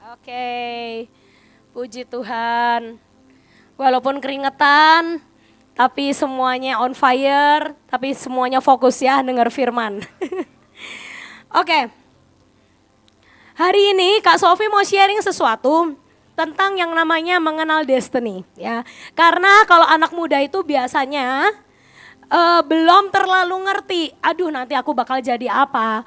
Oke, puji Tuhan. Walaupun keringetan, tapi semuanya on fire, tapi semuanya fokus ya dengar firman. Oke, hari ini Kak Sofi mau sharing sesuatu tentang yang namanya mengenal destiny ya. Karena kalau anak muda itu biasanya belum terlalu ngerti, aduh nanti aku bakal jadi apa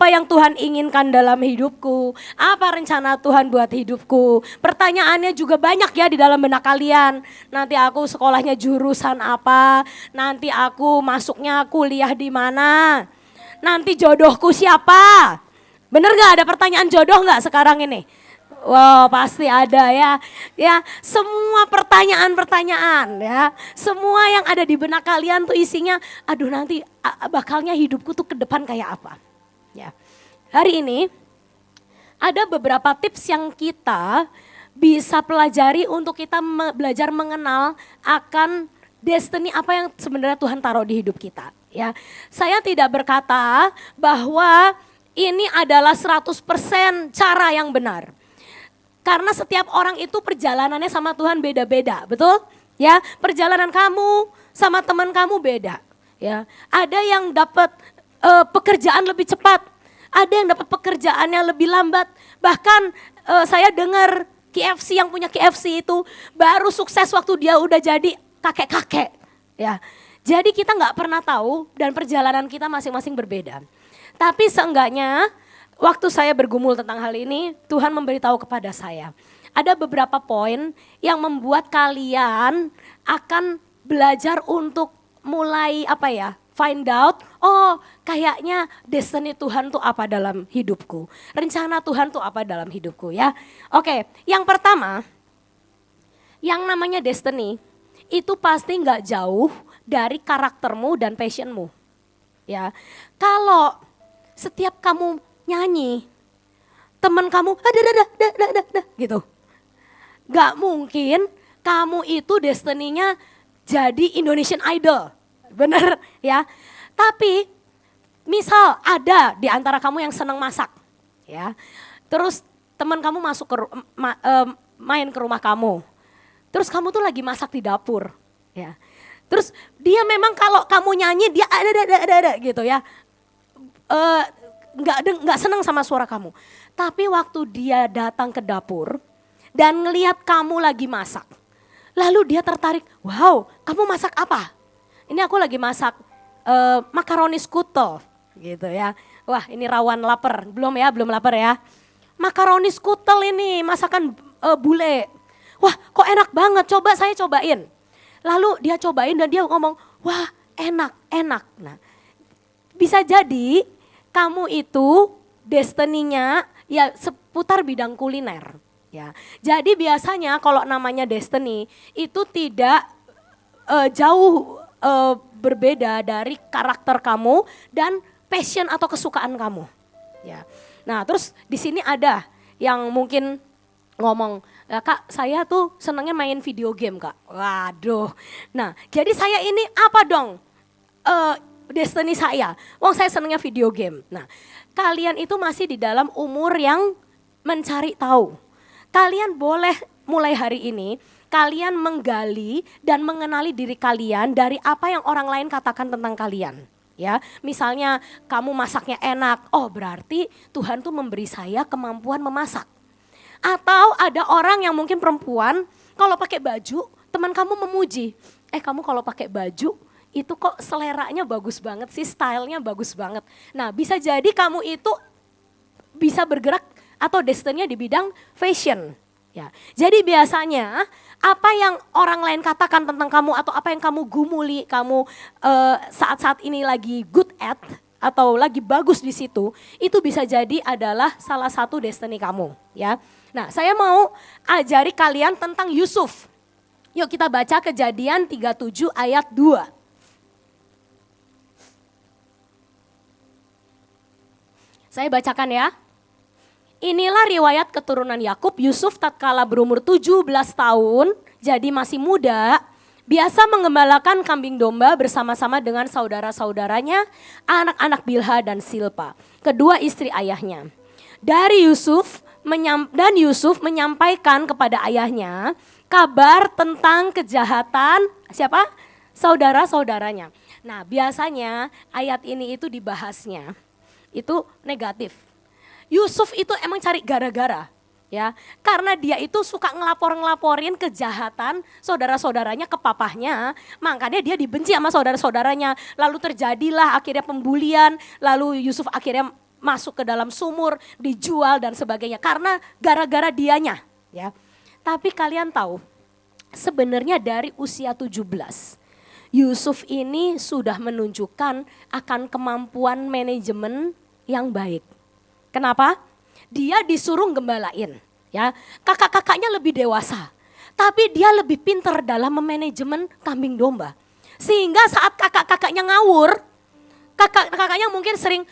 yang Tuhan inginkan dalam hidupku, apa rencana Tuhan buat hidupku. Pertanyaannya juga banyak ya di dalam benak kalian, nanti aku sekolahnya jurusan apa, nanti aku masuknya kuliah di mana, nanti jodohku siapa. Bener gak ada pertanyaan jodoh gak sekarang ini? Wow, pasti ada ya. Ya, semua pertanyaan-pertanyaan ya. Semua yang ada di benak kalian tuh isinya, aduh nanti bakalnya hidupku tuh ke depan kayak apa. Ya. Hari ini ada beberapa tips yang kita bisa pelajari untuk kita belajar mengenal akan destiny apa yang sebenarnya Tuhan taruh di hidup kita. Ya, saya tidak berkata bahwa ini adalah 100% cara yang benar. Karena setiap orang itu perjalanannya sama Tuhan beda-beda, betul? Ya, perjalanan kamu sama teman kamu beda. Ya, ada yang dapat pekerjaan lebih cepat, ada yang dapat pekerjaannya lebih lambat. Bahkan saya dengar KFC yang punya KFC itu baru sukses waktu dia udah jadi kakek-kakek. Ya, jadi kita nggak pernah tahu dan perjalanan kita masing-masing berbeda. Tapi seenggaknya waktu saya bergumul tentang hal ini, Tuhan memberitahu kepada saya. Ada beberapa poin yang membuat kalian akan belajar untuk mulai find out, oh kayaknya destiny Tuhan tuh apa dalam hidupku. Rencana Tuhan tuh apa dalam hidupku ya. Oke, yang pertama, yang namanya destiny itu pasti gak jauh dari karaktermu dan passionmu. Ya, kalau setiap kamu nyanyi, teman kamu gitu. Gak mungkin kamu itu destiny-nya jadi Indonesian Idol, bener ya. Tapi misal ada di antara kamu yang senang masak, ya. Terus teman kamu masuk main ke rumah kamu, terus kamu tuh lagi masak di dapur, ya. Terus dia memang kalau kamu nyanyi dia ada gitu ya. Nggak senang sama suara kamu. Tapi waktu dia datang ke dapur dan ngelihat kamu lagi masak. Lalu dia tertarik, wow kamu masak apa? Ini aku lagi masak makaroni skutel gitu ya. Wah ini rawan lapar, belum lapar ya. Makaroni skutel ini masakan bule. Wah kok enak banget, coba saya cobain. Lalu dia cobain dan dia ngomong, wah enak. Nah bisa jadi kamu itu destiny-nya ya seputar bidang kuliner. Ya, jadi biasanya kalau namanya destiny itu tidak jauh berbeda dari karakter kamu dan passion atau kesukaan kamu. Ya, nah terus di sini ada yang mungkin ngomong, Kak saya tuh senangnya main video game Kak. Waduh, nah jadi saya ini apa dong? Destiny saya, saya senangnya video game. Nah, kalian itu masih di dalam umur yang mencari tahu. Kalian boleh mulai hari ini, kalian menggali dan mengenali diri kalian dari apa yang orang lain katakan tentang kalian. Ya, misalnya kamu masaknya enak, oh berarti Tuhan tuh memberi saya kemampuan memasak. Atau ada orang yang mungkin perempuan, kalau pakai baju, teman kamu memuji. Kamu kalau pakai baju, itu kok seleranya bagus banget sih, stylenya bagus banget. Nah bisa jadi kamu itu bisa bergerak atau destiny-nya di bidang fashion. Ya, jadi biasanya apa yang orang lain katakan tentang kamu atau apa yang kamu gumuli, kamu saat-saat ini lagi good at atau lagi bagus di situ, itu bisa jadi adalah salah satu destiny kamu. Ya, nah saya mau ajari kalian tentang Yusuf. Yuk kita baca Kejadian 37 ayat 2. Saya bacakan ya. Inilah riwayat keturunan Yakub. Yusuf tatkala berumur 17 tahun, jadi masih muda, biasa mengembalakan kambing domba bersama-sama dengan saudara-saudaranya, anak-anak Bilha dan Silpa, kedua istri ayahnya. Dari Yusuf Dan Yusuf menyampaikan kepada ayahnya kabar tentang kejahatan siapa? Saudara-saudaranya. Nah, biasanya ayat ini itu dibahasnya itu negatif. Yusuf itu emang cari gara-gara, ya. Karena dia itu suka ngelaporin kejahatan saudara-saudaranya ke papahnya, makanya dia dibenci sama saudara-saudaranya. Lalu terjadilah akhirnya pembulian, lalu Yusuf akhirnya masuk ke dalam sumur, dijual dan sebagainya karena gara-gara dianya, ya. Tapi kalian tahu, sebenarnya dari usia 17 Yusuf ini sudah menunjukkan akan kemampuan manajemen yang baik. Kenapa? Dia disuruh gembalain, ya. Kakak-kakaknya lebih dewasa, tapi dia lebih pintar dalam memanajemen kambing domba. Sehingga saat kakak-kakaknya ngawur, kakak-kakaknya mungkin sering,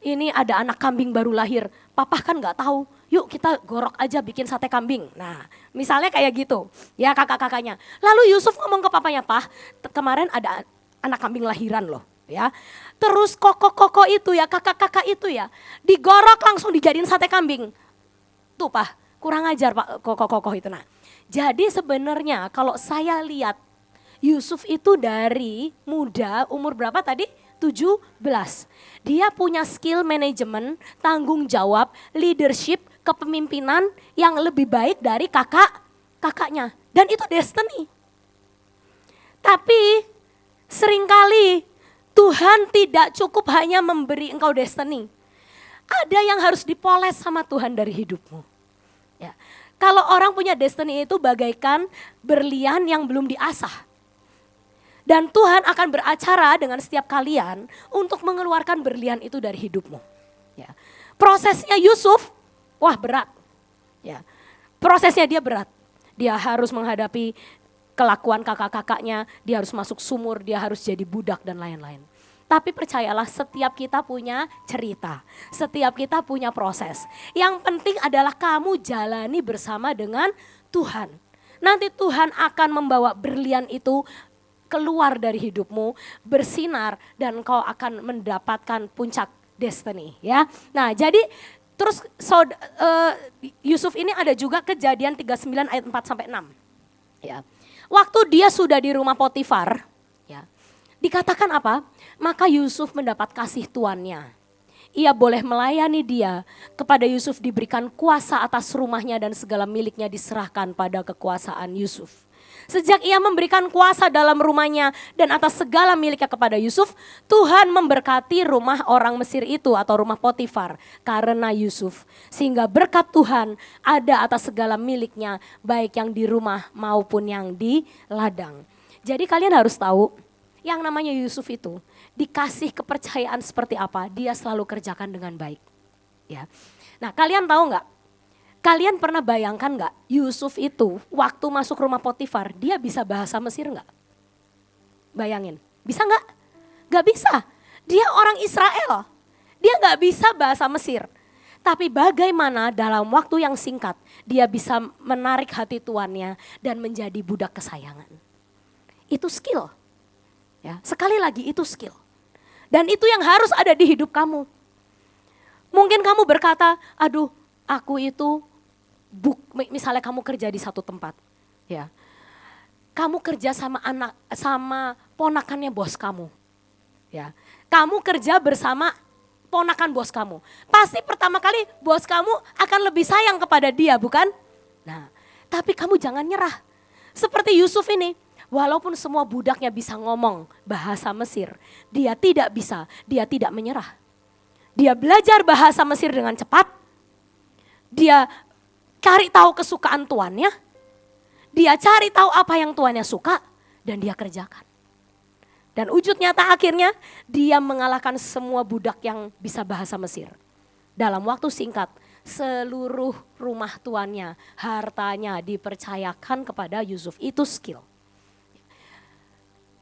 ini ada anak kambing baru lahir, papa kan nggak tahu, yuk kita gorok aja bikin sate kambing. Nah, misalnya kayak gitu, ya kakak-kakaknya. Lalu Yusuf ngomong ke papanya, "Pah, kemarin ada anak kambing lahiran loh." Ya, terus koko-koko itu ya, kakak-kakak itu ya, digorok langsung dijadiin sate kambing. Tuh Pak, kurang ajar Pak koko-koko itu. Nah, jadi sebenarnya kalau saya lihat Yusuf itu dari muda, umur berapa tadi? 17. Dia punya skill manajemen, tanggung jawab, leadership, kepemimpinan yang lebih baik dari kakaknya. Dan itu destiny. Tapi seringkali Tuhan tidak cukup hanya memberi engkau destiny. Ada yang harus dipoles sama Tuhan dari hidupmu. Ya. Kalau orang punya destiny itu bagaikan berlian yang belum diasah. Dan Tuhan akan beracara dengan setiap kalian untuk mengeluarkan berlian itu dari hidupmu. Ya. Prosesnya Yusuf, wah berat. Ya. Prosesnya dia berat. Dia harus menghadapi kelakuan kakak-kakaknya, dia harus masuk sumur, dia harus jadi budak dan lain-lain. Tapi percayalah, setiap kita punya cerita, setiap kita punya proses. Yang penting adalah kamu jalani bersama dengan Tuhan. Nanti Tuhan akan membawa berlian itu keluar dari hidupmu, bersinar dan kau akan mendapatkan puncak destiny, ya. Nah, jadi terus Yusuf ini ada juga Kejadian 39 ayat 4 sampai 6. Ya. Waktu dia sudah di rumah Potifar, ya, dikatakan apa? Maka Yusuf mendapat kasih tuannya. Ia boleh melayani dia. Kepada Yusuf diberikan kuasa atas rumahnya dan segala miliknya diserahkan pada kekuasaan Yusuf. Sejak ia memberikan kuasa dalam rumahnya dan atas segala miliknya kepada Yusuf, Tuhan memberkati rumah orang Mesir itu atau rumah Potifar karena Yusuf. Sehingga berkat Tuhan ada atas segala miliknya, baik yang di rumah maupun yang di ladang. Jadi kalian harus tahu, yang namanya Yusuf itu dikasih kepercayaan seperti apa, dia selalu kerjakan dengan baik. Ya. Nah, kalian tahu nggak? Kalian pernah bayangkan gak Yusuf itu waktu masuk rumah Potifar dia bisa bahasa Mesir gak? Bayangin, bisa gak? Gak bisa, dia orang Israel, dia gak bisa bahasa Mesir. Tapi bagaimana dalam waktu yang singkat dia bisa menarik hati tuannya dan menjadi budak kesayangan. Itu skill, ya, sekali lagi itu skill. Dan itu yang harus ada di hidup kamu. Mungkin kamu berkata, aduh aku itu misalnya kamu kerja di satu tempat, ya, kamu kerja sama ponakannya bos kamu, ya, kamu kerja bersama ponakan bos kamu, pasti pertama kali bos kamu akan lebih sayang kepada dia, bukan? Nah, tapi kamu jangan nyerah, seperti Yusuf ini, walaupun semua budaknya bisa ngomong bahasa Mesir, dia tidak bisa, dia tidak menyerah, dia belajar bahasa Mesir dengan cepat, dia cari tahu kesukaan tuannya, dia cari tahu apa yang tuannya suka dan dia kerjakan. Dan wujud nyata akhirnya dia mengalahkan semua budak yang bisa bahasa Mesir. Dalam waktu singkat seluruh rumah tuannya, hartanya dipercayakan kepada Yusuf. Itu skill.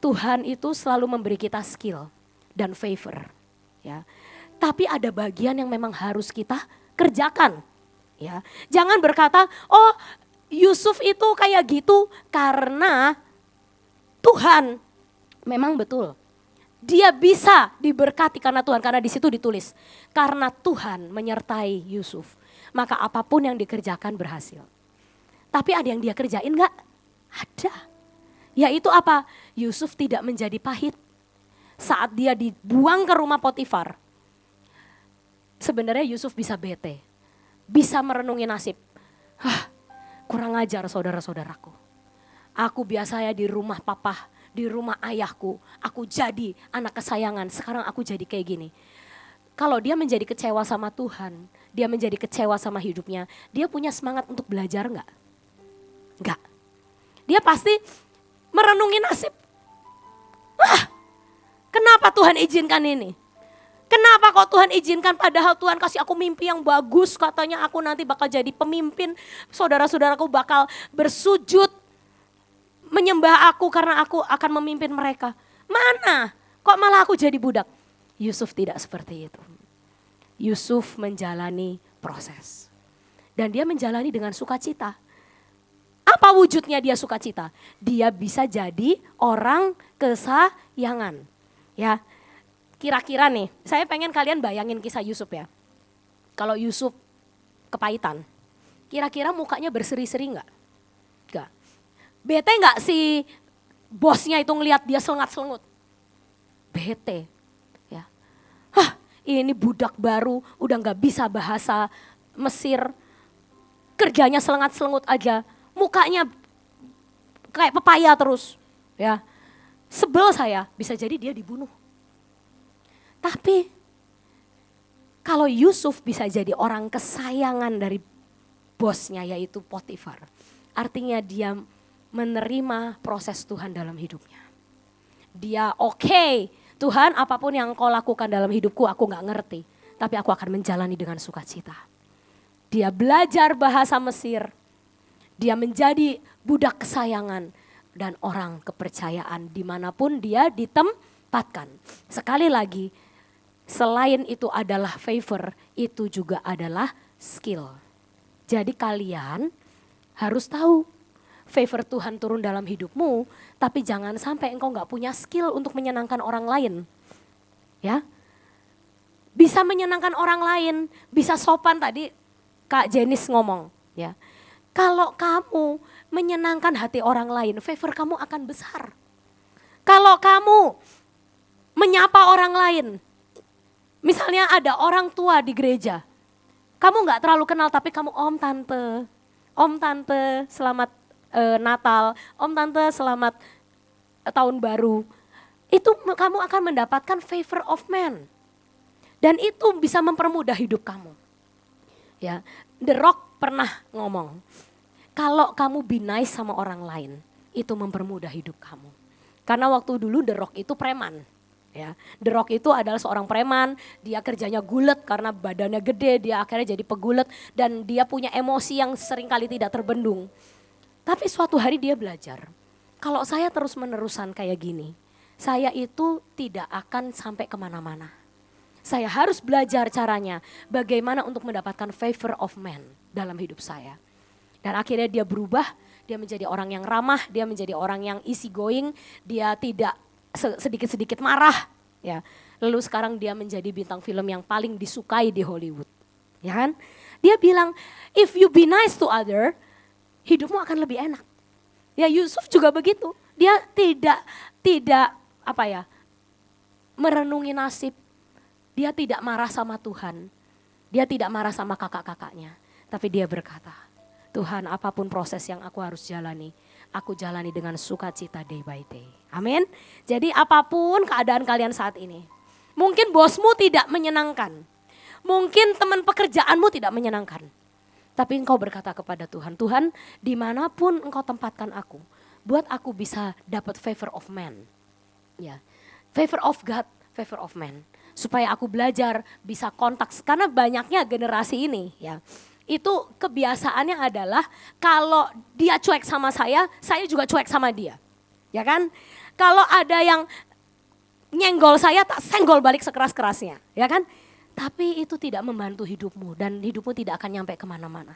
Tuhan itu selalu memberi kita skill dan favor. Ya. Tapi ada bagian yang memang harus kita kerjakan. Ya, jangan berkata, oh Yusuf itu kayak gitu karena Tuhan. Memang betul, dia bisa diberkati karena Tuhan, karena di situ ditulis karena Tuhan menyertai Yusuf. maka apapun yang dikerjakan berhasil. Tapi ada yang dia kerjain gak? Ada. Yaitu apa? Yusuf tidak menjadi pahit. Saat dia dibuang ke rumah Potifar, sebenarnya Yusuf bisa bete. Bisa merenungi nasib. Kurang ajar saudara-saudaraku. Aku biasanya di rumah papa, di rumah ayahku. Aku jadi anak kesayangan, sekarang aku jadi kayak gini. Kalau dia menjadi kecewa sama Tuhan, dia menjadi kecewa sama hidupnya, dia punya semangat untuk belajar enggak? Enggak. Dia pasti merenungi nasib. Kenapa Tuhan izinkan ini? Kenapa kok Tuhan izinkan, padahal Tuhan kasih aku mimpi yang bagus, katanya aku nanti bakal jadi pemimpin, saudara-saudaraku bakal bersujud menyembah aku karena aku akan memimpin mereka. Mana? Kok malah aku jadi budak? Yusuf tidak seperti itu. Yusuf menjalani proses. Dan dia menjalani dengan sukacita. Apa wujudnya dia sukacita? Dia bisa jadi orang kesayangan. Ya. Kira-kira nih, saya pengen kalian bayangin kisah Yusuf ya. Kalau Yusuf kepahitan, kira-kira mukanya berseri-seri enggak? Enggak. Bete enggak si bosnya itu ngelihat dia selengat-selengut? Bete. Ya. Ini budak baru, udah enggak bisa bahasa Mesir. Kerjanya selengat-selengut aja. Mukanya kayak pepaya terus. Ya. Sebel saya, bisa jadi dia dibunuh. Tapi kalau Yusuf bisa jadi orang kesayangan dari bosnya yaitu Potifar. Artinya dia menerima proses Tuhan dalam hidupnya. Dia oke, Tuhan apapun yang kau lakukan dalam hidupku aku gak ngerti. Tapi aku akan menjalani dengan sukacita. Dia belajar bahasa Mesir. Dia menjadi budak kesayangan dan orang kepercayaan dimanapun dia ditempatkan. Sekali lagi, selain itu adalah favor, itu juga adalah skill. Jadi kalian harus tahu favor Tuhan turun dalam hidupmu, tapi jangan sampai engkau gak punya skill untuk menyenangkan orang lain. Ya, bisa menyenangkan orang lain, bisa sopan tadi Kak Jenis ngomong. Ya, kalau kamu menyenangkan hati orang lain, favor kamu akan besar. Kalau kamu menyapa orang lain, misalnya ada orang tua di gereja, kamu gak terlalu kenal tapi kamu om tante selamat Natal, om tante selamat tahun baru. Itu kamu akan mendapatkan favor of man. Dan itu bisa mempermudah hidup kamu. Ya, The Rock pernah ngomong, kalau kamu be nice sama orang lain, itu mempermudah hidup kamu. Karena waktu dulu The Rock itu preman. Ya, The Rock itu adalah seorang preman, dia kerjanya gulet karena badannya gede, dia akhirnya jadi pegulet dan dia punya emosi yang seringkali tidak terbendung. Tapi suatu hari dia belajar, kalau saya terus-menerusan kayak gini, saya itu tidak akan sampai kemana-mana. Saya harus belajar caranya, bagaimana untuk mendapatkan favor of man dalam hidup saya. Dan akhirnya dia berubah, dia menjadi orang yang ramah, dia menjadi orang yang easy going, dia tidak sedikit-sedikit marah, ya. Lalu sekarang dia menjadi bintang film yang paling disukai di Hollywood, ya kan? Dia bilang, if you be nice to other, hidupmu akan lebih enak. Ya Yusuf juga begitu, dia tidak merenungi nasib, dia tidak marah sama Tuhan, dia tidak marah sama kakak-kakaknya, tapi dia berkata, Tuhan apapun proses yang aku harus jalani, aku jalani dengan sukacita day by day. Amin. Jadi apapun keadaan kalian saat ini. Mungkin bosmu tidak menyenangkan. Mungkin teman pekerjaanmu tidak menyenangkan. Tapi engkau berkata kepada Tuhan, Tuhan dimanapun engkau tempatkan aku, buat aku bisa dapat favor of man. Ya, favor of God, favor of man. Supaya aku belajar bisa kontak, karena banyaknya generasi ini ya. Itu kebiasaannya adalah kalau dia cuek sama saya juga cuek sama dia. Ya kan? Kalau ada yang nyenggol saya, tak senggol balik sekeras-kerasnya. Ya kan? Tapi itu tidak membantu hidupmu dan hidupmu tidak akan nyampe kemana-mana.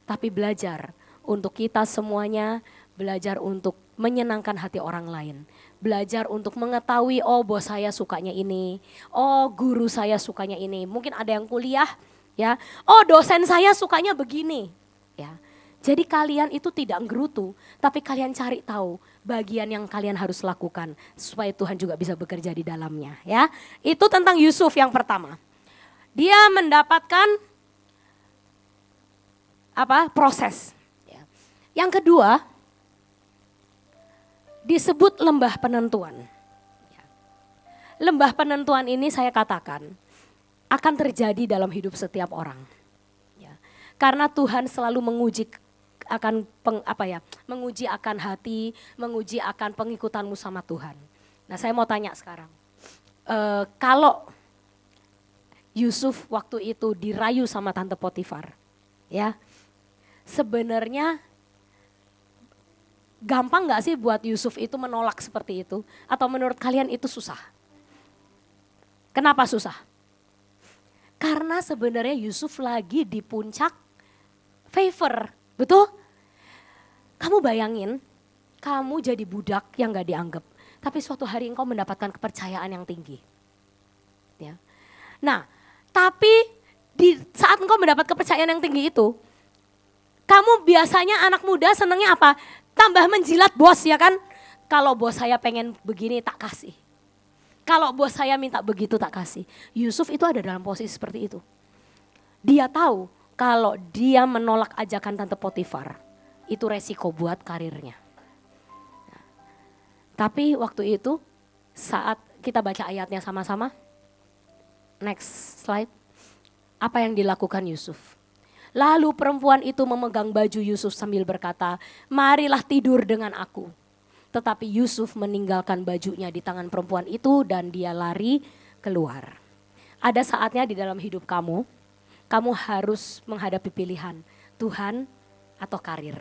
Tapi belajar untuk kita semuanya, belajar untuk menyenangkan hati orang lain. Belajar untuk mengetahui, oh bos saya sukanya ini, oh guru saya sukanya ini. Mungkin ada yang kuliah, Ya, oh dosen saya sukanya begini. Ya, jadi kalian itu tidak nggerutu, tapi kalian cari tahu bagian yang kalian harus lakukan supaya Tuhan juga bisa bekerja di dalamnya. Ya, itu tentang Yusuf yang pertama. Dia mendapatkan proses. Ya. Yang kedua, disebut lembah penentuan. Ya. Lembah penentuan ini saya katakan akan terjadi dalam hidup setiap orang. Ya. Karena Tuhan selalu menguji akan menguji akan hati, menguji akan pengikutanmu sama Tuhan. Nah, saya mau tanya sekarang, kalau Yusuf waktu itu dirayu sama Tante Potifar, ya, sebenarnya gampang nggak sih buat Yusuf itu menolak seperti itu? Atau menurut kalian itu susah? Kenapa susah? Karena sebenarnya Yusuf lagi di puncak favor, betul? Kamu bayangin, kamu jadi budak yang gak dianggap. Tapi suatu hari engkau mendapatkan kepercayaan yang tinggi. Ya. Nah, tapi di saat engkau mendapat kepercayaan yang tinggi itu, kamu biasanya anak muda senangnya apa? Tambah menjilat bos, ya kan? Kalau bos saya pengen begini tak kasih. Kalau bos saya minta begitu tak kasih. Yusuf itu ada dalam posisi seperti itu. Dia tahu kalau dia menolak ajakan Tante Potifar, itu resiko buat karirnya. Tapi waktu itu saat kita baca ayatnya sama-sama, next slide, apa yang dilakukan Yusuf? Lalu perempuan itu memegang baju Yusuf sambil berkata, marilah tidur dengan aku. Tetapi Yusuf meninggalkan bajunya di tangan perempuan itu dan dia lari keluar. Ada saatnya di dalam hidup kamu harus menghadapi pilihan Tuhan atau karir.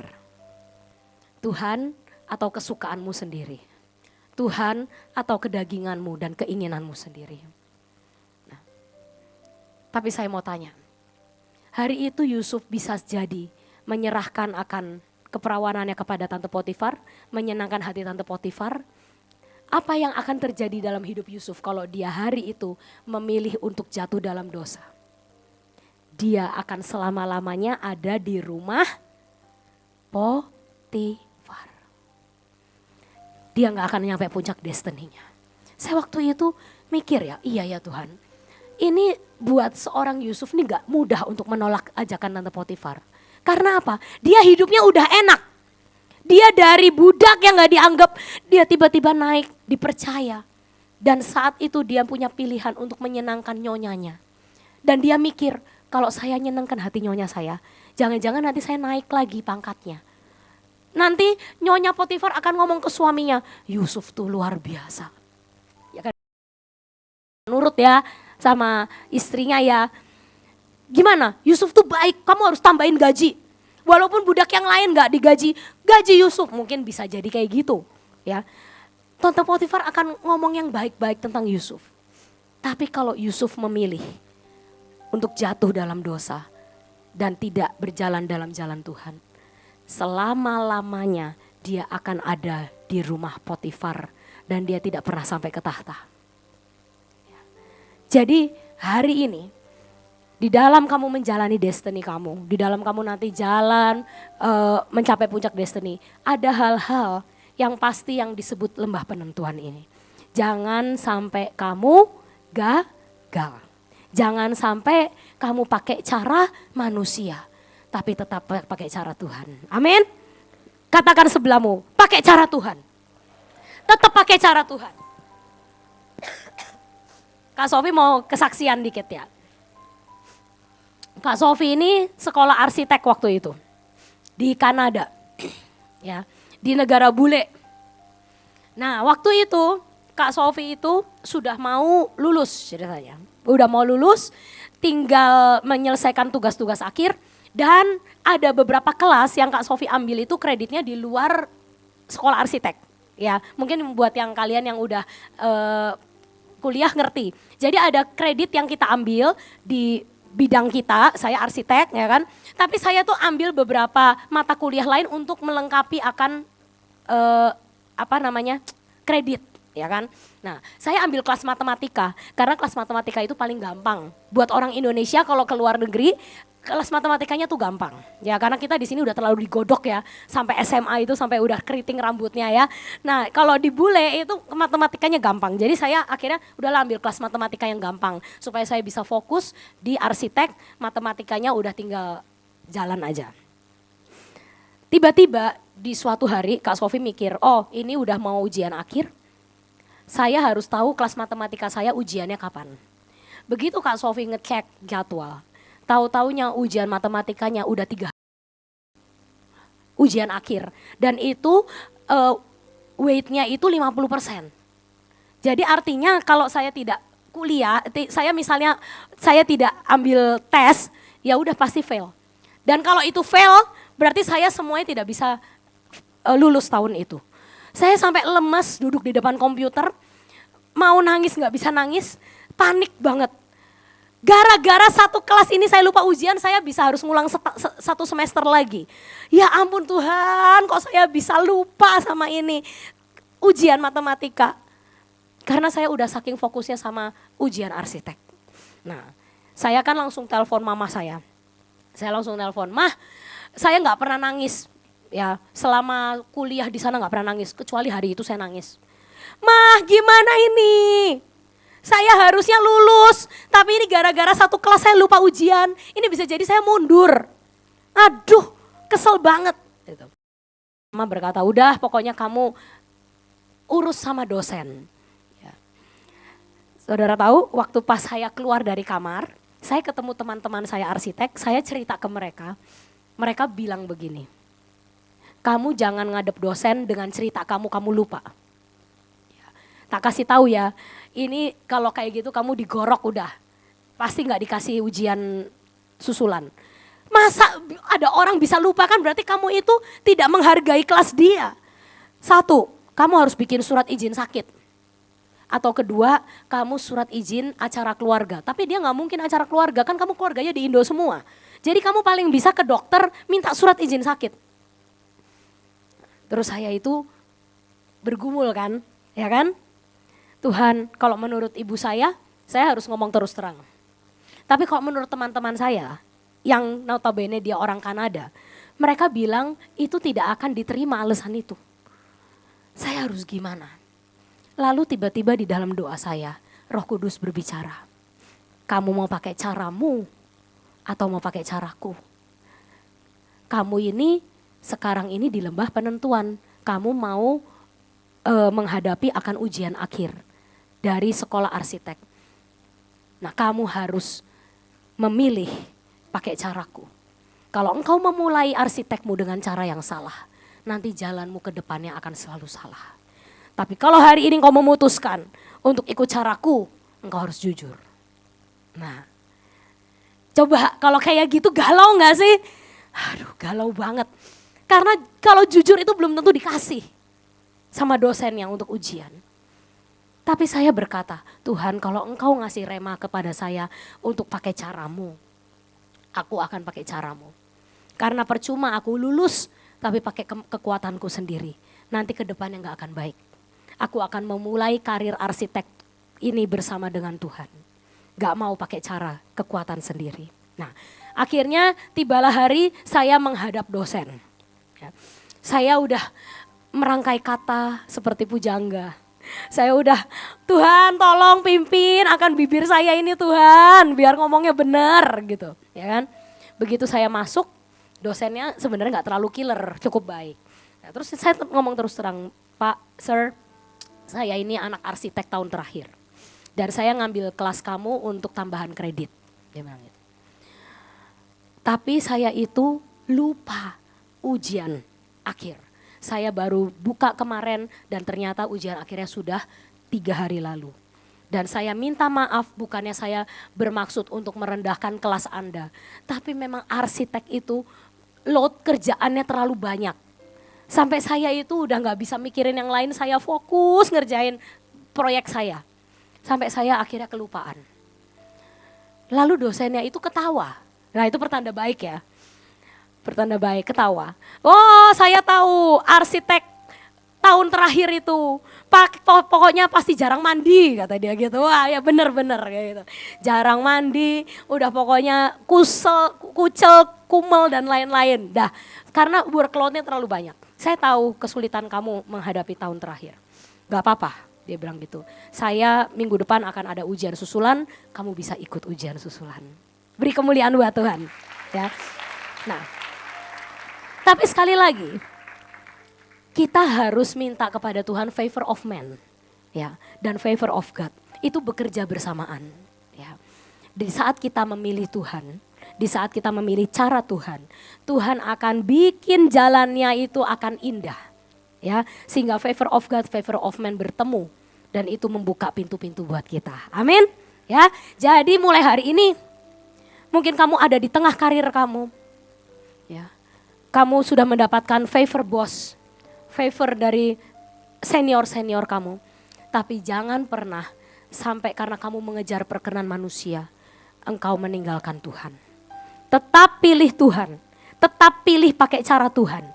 Tuhan atau kesukaanmu sendiri. Tuhan atau kedaginganmu dan keinginanmu sendiri. Nah, tapi saya mau tanya, hari itu Yusuf bisa jadi menyerahkan akan keperawanannya kepada Tante Potifar, menyenangkan hati Tante Potifar. Apa yang akan terjadi dalam hidup Yusuf kalau dia hari itu memilih untuk jatuh dalam dosa? Dia akan selama-lamanya ada di rumah Potifar. Dia gak akan nyampe puncak destininya. Saya waktu itu mikir ya, iya ya Tuhan. Ini buat seorang Yusuf ini gak mudah untuk menolak ajakan Tante Potifar. Karena apa? Dia hidupnya udah enak. Dia dari budak yang gak dianggap, dia tiba-tiba naik, dipercaya. Dan saat itu dia punya pilihan untuk menyenangkan nyonyanya. Dan dia mikir, kalau saya nyenangkan hati nyonya saya, jangan-jangan nanti saya naik lagi pangkatnya. Nanti nyonya Potifar akan ngomong ke suaminya, Yusuf tuh luar biasa. Ya kan? Nurut ya sama istrinya ya. Gimana? Yusuf tuh baik, kamu harus tambahin gaji. Walaupun budak yang lain gak digaji, gaji Yusuf mungkin bisa jadi kayak gitu. Ya, Tante Potifar akan ngomong yang baik-baik tentang Yusuf. Tapi kalau Yusuf memilih untuk jatuh dalam dosa dan tidak berjalan dalam jalan Tuhan, selama-lamanya dia akan ada di rumah Potifar dan dia tidak pernah sampai ke tahta. Jadi hari ini, di dalam kamu menjalani destiny kamu, di dalam kamu nanti jalan mencapai puncak destiny, ada hal-hal yang pasti yang disebut lembah penentuan ini. Jangan sampai kamu gagal. Jangan sampai kamu pakai cara manusia, tapi tetap pakai cara Tuhan. Amin. Katakan sebelahmu, pakai cara Tuhan. Tetap pakai cara Tuhan. Kak Sofi mau kesaksian dikit ya. Kak Sofi ini sekolah arsitek waktu itu di Kanada, ya, di negara bule. Nah, waktu itu Kak Sofi itu sudah mau lulus ceritanya. Udah mau lulus, tinggal menyelesaikan tugas-tugas akhir dan ada beberapa kelas yang Kak Sofi ambil itu kreditnya di luar sekolah arsitek. Ya, mungkin buat yang kalian yang udah kuliah ngerti. Jadi ada kredit yang kita ambil di bidang kita, saya arsitek ya kan. Tapi saya tuh ambil beberapa mata kuliah lain untuk melengkapi akan kredit. ya kan? Nah, saya ambil kelas matematika karena kelas matematika itu paling gampang. Buat orang Indonesia kalau ke luar negeri, kelas matematikanya tuh gampang. Ya, karena kita di sini udah terlalu digodok ya, sampai SMA itu sampai udah keriting rambutnya ya. Nah, kalau di bule itu matematikanya gampang. Jadi saya akhirnya udahlah ambil kelas matematika yang gampang supaya saya bisa fokus di arsitek, matematikanya udah tinggal jalan aja. Tiba-tiba di suatu hari Kak Sofi mikir, oh ini udah mau ujian akhir, saya harus tahu kelas matematika saya ujiannya kapan. Begitu Kak Sofi ngecek jadwal, tahu-taunya ujian matematikanya udah 3 ujian akhir. Dan itu weight-nya itu 50%. Jadi artinya kalau saya tidak kuliah, saya misalnya saya tidak ambil tes, ya udah pasti fail. Dan kalau itu fail, berarti saya semuanya tidak bisa lulus tahun itu. Saya sampai lemas duduk di depan komputer, mau nangis nggak bisa nangis, panik banget. Gara-gara satu kelas ini saya lupa ujian, saya bisa harus ngulang satu semester lagi. Ya ampun Tuhan, kok saya bisa lupa sama ini ujian matematika. Karena saya udah saking fokusnya sama ujian arsitek. Nah, saya kan langsung telepon mama saya. Saya langsung telepon, "Mah, saya nggak pernah nangis. Ya, selama kuliah di sana nggak pernah nangis, kecuali hari itu saya nangis. Mah, gimana ini? Saya harusnya lulus, tapi ini gara-gara satu kelas saya lupa ujian. Ini bisa jadi saya mundur. Aduh, kesel banget." Gitu. Mama berkata, "Udah pokoknya kamu urus sama dosen." Ya. Saudara tahu, waktu pas saya keluar dari kamar, saya ketemu teman-teman saya arsitek, saya cerita ke mereka. Mereka bilang begini, "Kamu jangan ngadep dosen dengan cerita kamu lupa." Ya, tak kasih tahu ya, ini kalau kayak gitu kamu digorok udah. Pasti gak dikasih ujian susulan. Masa ada orang bisa lupa, kan berarti kamu itu tidak menghargai kelas dia. Satu, kamu harus bikin surat izin sakit. Atau kedua, kamu surat izin acara keluarga. Tapi dia gak mungkin acara keluarga, kan kamu keluarganya di Indo semua. Jadi kamu paling bisa ke dokter minta surat izin sakit. Terus saya itu bergumul kan, ya kan? Tuhan, kalau menurut ibu saya harus ngomong terus terang. Tapi kalau menurut teman-teman saya, yang notabene dia orang Kanada, mereka bilang itu tidak akan diterima alasan itu. Saya harus gimana? Lalu tiba-tiba di dalam doa saya, Roh Kudus berbicara. Kamu mau pakai caramu atau mau pakai caraku? Kamu ini sekarang ini di lembah penentuan. Kamu mau menghadapi akan ujian akhir dari sekolah arsitek. Nah, kamu harus memilih pakai caraku. Kalau engkau memulai arsitekmu dengan cara yang salah, nanti jalanmu ke depannya akan selalu salah. Tapi kalau hari ini engkau memutuskan untuk ikut caraku, engkau harus jujur. Nah, coba kalau kayak gitu galau gak sih? Aduh, galau banget. Karena kalau jujur itu belum tentu dikasih sama dosennya untuk ujian. Tapi saya berkata, Tuhan kalau engkau ngasih rema kepada saya untuk pakai caramu, aku akan pakai caramu. Karena percuma aku lulus, tapi pakai kekuatanku sendiri. Nanti ke depannya gak akan baik. Aku akan memulai karir arsitek ini bersama dengan Tuhan. Gak mau pakai cara kekuatan sendiri. Nah, akhirnya tibalah hari saya menghadap dosen. Ya. Saya udah merangkai kata seperti pujangga. Saya udah, Tuhan tolong pimpin akan bibir saya ini Tuhan, biar ngomongnya benar gitu, ya kan. Begitu saya masuk, dosennya sebenarnya gak terlalu killer, cukup baik. Nah, terus saya ngomong terus terang, Pak, Sir, saya ini anak arsitek tahun terakhir. Dan saya ngambil kelas kamu untuk tambahan kredit. Dia bilang gitu. Tapi saya itu lupa ujian akhir. Saya baru buka kemarin dan ternyata ujian akhirnya sudah 3 hari lalu. Dan saya minta maaf, bukannya saya bermaksud untuk merendahkan kelas Anda. Tapi memang arsitek itu load kerjaannya terlalu banyak. Sampai saya itu udah gak bisa mikirin yang lain, saya fokus ngerjain proyek saya. Sampai saya akhirnya kelupaan. Lalu dosennya itu ketawa. Nah itu pertanda baik ya. Pertanda baik, ketawa. Oh saya tahu arsitek tahun terakhir itu pokoknya pasti jarang mandi kata dia gitu. Wah ya bener-bener kayak gitu. Jarang mandi, udah pokoknya kucel, kumel dan lain-lain. Dah karena workloadnya terlalu banyak. Saya tahu kesulitan kamu menghadapi tahun terakhir. Gak apa-apa dia bilang gitu. Saya minggu depan akan ada ujian susulan, kamu bisa ikut ujian susulan. Beri kemuliaan buat Tuhan. Ya. Nah, tapi sekali lagi kita harus minta kepada Tuhan favor of man, ya, dan favor of God. Itu bekerja bersamaan, ya. Di saat kita memilih Tuhan, di saat kita memilih cara Tuhan, Tuhan akan bikin jalannya itu akan indah, ya, sehingga favor of God, favor of man bertemu dan itu membuka pintu-pintu buat kita. Amin, ya. Jadi mulai hari ini, mungkin kamu ada di tengah karir kamu, ya, kamu sudah mendapatkan favor bos. Favor dari senior-senior kamu. Tapi jangan pernah sampai karena kamu mengejar perkenan manusia, engkau meninggalkan Tuhan. Tetap pilih Tuhan, tetap pilih pakai cara Tuhan.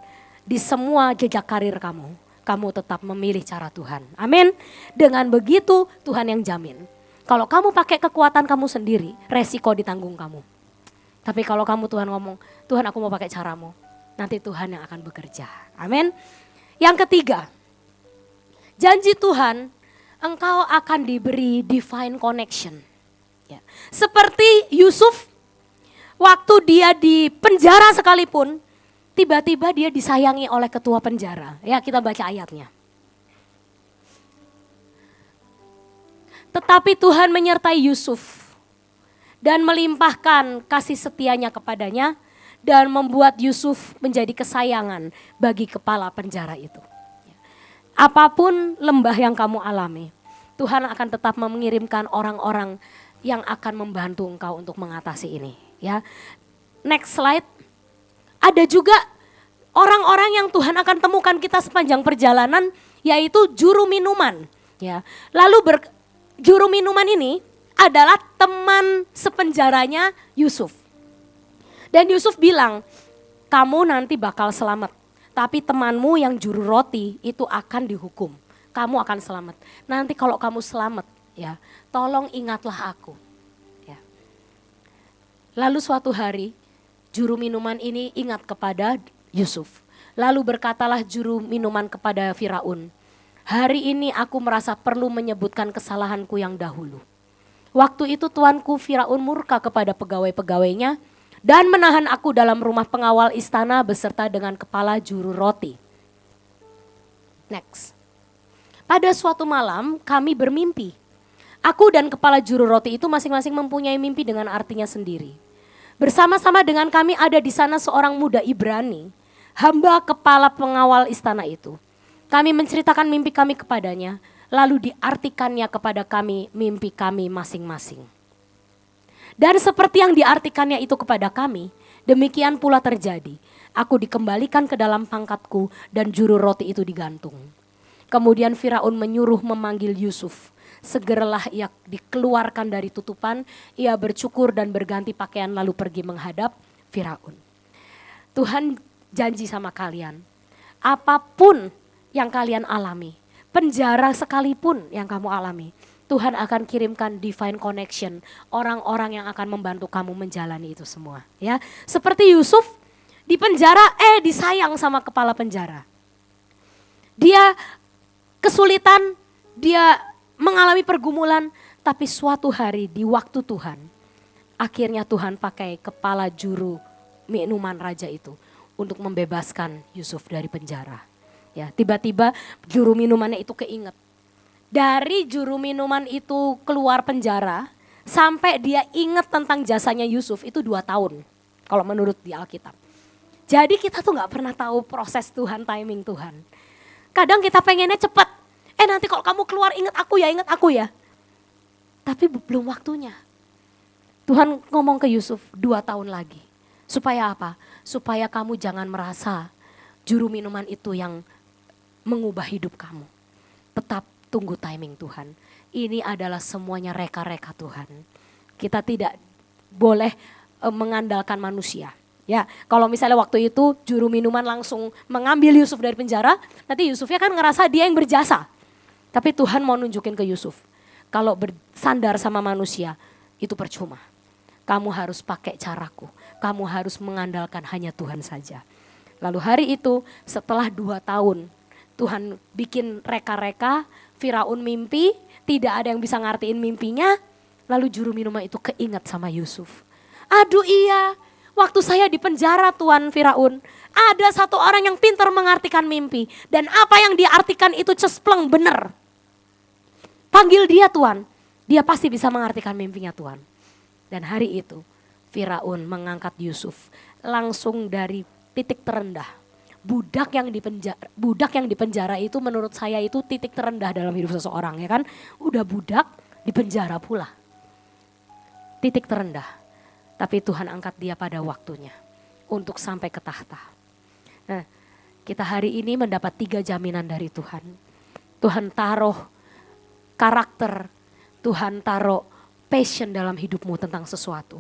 Di semua jejak karir kamu, kamu tetap memilih cara Tuhan. Amin. Dengan begitu Tuhan yang jamin. Kalau kamu pakai kekuatan kamu sendiri, resiko ditanggung kamu. Tapi kalau kamu Tuhan ngomong, Tuhan aku mau pakai caramu, nanti Tuhan yang akan bekerja. Amin. Yang ketiga, janji Tuhan, engkau akan diberi divine connection. Ya. Seperti Yusuf, waktu dia di penjara sekalipun, tiba-tiba dia disayangi oleh ketua penjara. Ya, kita baca ayatnya. Tetapi Tuhan menyertai Yusuf dan melimpahkan kasih setianya kepadanya, dan membuat Yusuf menjadi kesayangan bagi kepala penjara itu. Apapun lembah yang kamu alami, Tuhan akan tetap mengirimkan orang-orang yang akan membantu engkau untuk mengatasi ini. Ya, next slide. Ada juga orang-orang yang Tuhan akan temukan kita sepanjang perjalanan, yaitu juru minuman. Ya, lalu juru minuman ini adalah teman sepenjaranya Yusuf. Dan Yusuf bilang, kamu nanti bakal selamat. Tapi temanmu yang juru roti itu akan dihukum. Kamu akan selamat. Nanti kalau kamu selamat, ya, tolong ingatlah aku. Ya. Lalu suatu hari, juru minuman ini ingat kepada Yusuf. Lalu berkatalah juru minuman kepada Firaun, hari ini aku merasa perlu menyebutkan kesalahanku yang dahulu. Waktu itu tuanku Firaun murka kepada pegawai-pegawainya, dan menahan aku dalam rumah pengawal istana beserta dengan kepala juru roti. Next. Pada suatu malam kami bermimpi. Aku dan kepala juru roti itu masing-masing mempunyai mimpi dengan artinya sendiri. Bersama-sama dengan kami ada di sana seorang muda Ibrani, hamba kepala pengawal istana itu. Kami menceritakan mimpi kami kepadanya, lalu diartikannya kepada kami mimpi kami masing-masing. Dan seperti yang diartikannya itu kepada kami, demikian pula terjadi. Aku dikembalikan ke dalam pangkatku dan juru roti itu digantung. Kemudian Firaun menyuruh memanggil Yusuf. Segeralah ia dikeluarkan dari tutupan, ia bercukur dan berganti pakaian lalu pergi menghadap Firaun. Tuhan janji sama kalian, apapun yang kalian alami, penjara sekalipun yang kamu alami, Tuhan akan kirimkan divine connection, orang-orang yang akan membantu kamu menjalani itu semua. Ya, seperti Yusuf di penjara, disayang sama kepala penjara. Dia kesulitan, dia mengalami pergumulan, tapi suatu hari di waktu Tuhan, akhirnya Tuhan pakai kepala juru minuman raja itu untuk membebaskan Yusuf dari penjara. Ya, tiba-tiba juru minumannya itu keinget. Dari juru minuman itu keluar penjara sampai dia ingat tentang jasanya Yusuf itu 2 tahun. Kalau menurut di Alkitab. Jadi kita tuh gak pernah tahu proses Tuhan, timing Tuhan. Kadang kita pengennya cepat. Nanti kalau kamu keluar ingat aku ya. Tapi belum waktunya. Tuhan ngomong ke Yusuf 2 tahun lagi. Supaya apa? Supaya kamu jangan merasa juru minuman itu yang mengubah hidup kamu. Tetap tunggu timing Tuhan. Ini adalah semuanya reka-reka Tuhan. Kita tidak boleh mengandalkan manusia. Ya, kalau misalnya waktu itu juru minuman langsung mengambil Yusuf dari penjara, nanti Yusufnya kan ngerasa dia yang berjasa. Tapi Tuhan mau nunjukin ke Yusuf, kalau bersandar sama manusia itu percuma. Kamu harus pakai caraku, kamu harus mengandalkan hanya Tuhan saja. Lalu hari itu setelah 2 tahun Tuhan bikin reka-reka, Firaun mimpi, tidak ada yang bisa ngartiin mimpinya. Lalu juru minuman itu keinget sama Yusuf. Aduh iya, waktu saya di penjara Tuan Firaun, ada satu orang yang pintar mengartikan mimpi. Dan apa yang dia artikan itu cespleng bener. Panggil dia Tuan, dia pasti bisa mengartikan mimpinya Tuan. Dan hari itu Firaun mengangkat Yusuf langsung dari titik terendah. Budak yang di penjara itu menurut saya itu titik terendah dalam hidup seseorang, ya kan. Udah budak di penjara pula. Titik terendah. Tapi Tuhan angkat dia pada waktunya untuk sampai ke tahta. Nah, kita hari ini mendapat 3 jaminan dari Tuhan. Tuhan taruh karakter, Tuhan taruh passion dalam hidupmu tentang sesuatu.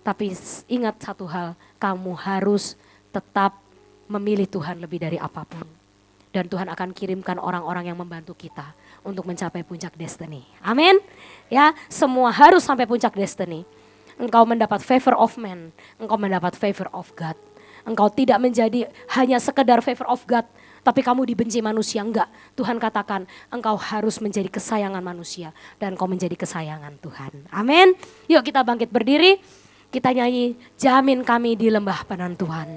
Tapi ingat satu hal, kamu harus tetap memilih Tuhan lebih dari apapun. Dan Tuhan akan kirimkan orang-orang yang membantu kita untuk mencapai puncak destiny. Amin. Ya, semua harus sampai puncak destiny. Engkau mendapat favor of man, engkau mendapat favor of God. Engkau tidak menjadi hanya sekedar favor of God, tapi kamu dibenci manusia, enggak. Tuhan katakan engkau harus menjadi kesayangan manusia dan engkau menjadi kesayangan Tuhan. Amin. Yuk kita bangkit berdiri, kita nyanyi jamin kami di lembah penentuan.